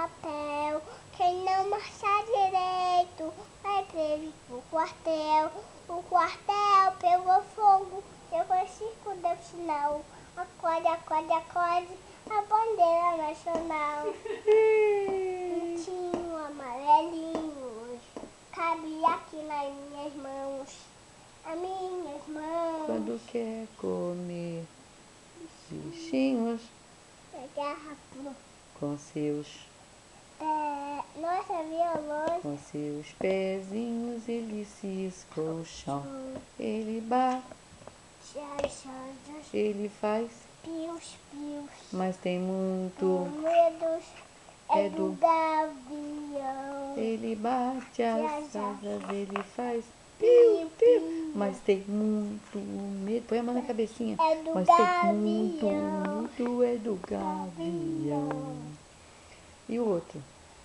papel. Quem não marchar direito vai preso pro quartel. O quartel pegou fogo, pegou circo, deu sinal. Acorde, acorde, acorde, a bandeira nacional. Pintinho amarelinho, cabe aqui nas minhas mãos. As minhas mãos. Quando quer comer bichinhos Garra com seus nossa, violão. Com seus pezinhos ele cisca o chão. Ele bate, ele faz, Pios, pios. mas tem muito Medos é é do do- gavião. Ele bate as Já. asas, ele faz Piu, piu, mas tem muito medo. Põe a mão na cabecinha. É do Mas gavião. tem muito medo, é do gavião. E o outro?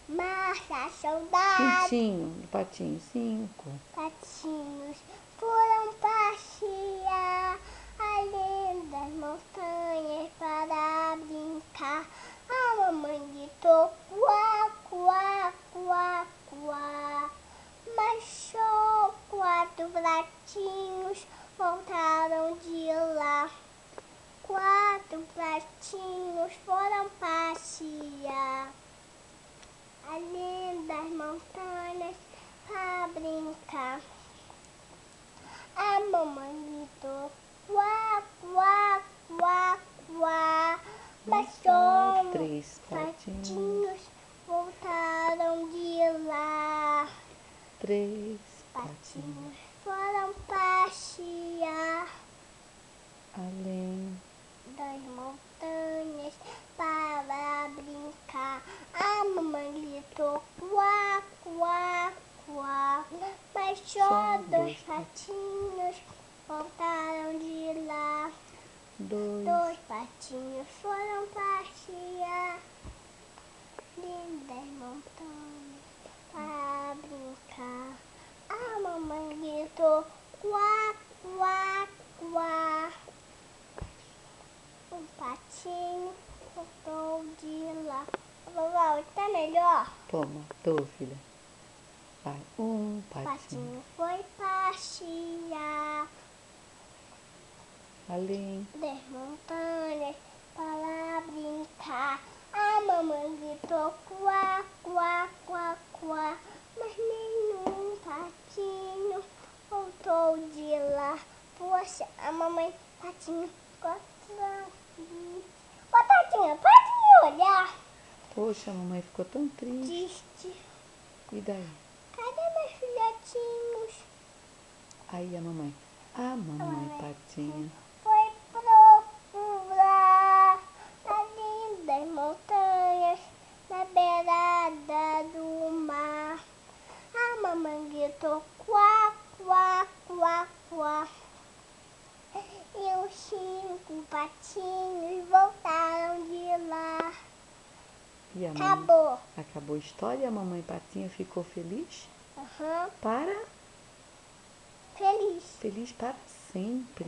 Marcha, soldado. Pintinho, do patinho, 5. Patinhos foram passear além das montanhas para brincar. A mamãe gritou quá, quá, quá, quá. Mas só 4 pratinhos voltaram de lá. 4 pratinhos foram passear além das montanhas para brincar. A mamãe gritou quá, quá, quá, quá. Mas só 3 patinhos, patinhos voltaram de lá. 3 patinhos, Patinhos foram passear além das montanhas para brincar. A mamãe gritou quá, quá, quá. Mas só 2 patinhos voltaram de lá. 2 patinhos foram passear lindas montanhas para brincar. A mamãe gritou quá, quá, quá. Um patinho voltou de lá. Vovó, tá melhor? Toma, tô, filha. Vai, um O patinho, patinho foi passear além das montanhas para brincar. A mamãe gritou quá, quá, quá, quá. Mas nenhum patinho voltou de lá. Poxa, a mamãe patinho ficou triste. Ô, Tadinha, pode me olhar? Poxa, a mamãe ficou tão triste. Triste. E daí? Cadê meus filhotinhos? Aí a mamãe patinha, Foi procurar nas lindas montanhas, na beirada do mar. A mamãe gritou quá, quá, quá, quá. E os 5 patinhos voltaram de lá. e a mamãe, Acabou. acabou a história e a mamãe patinha ficou feliz Aham. para, Feliz. feliz para sempre.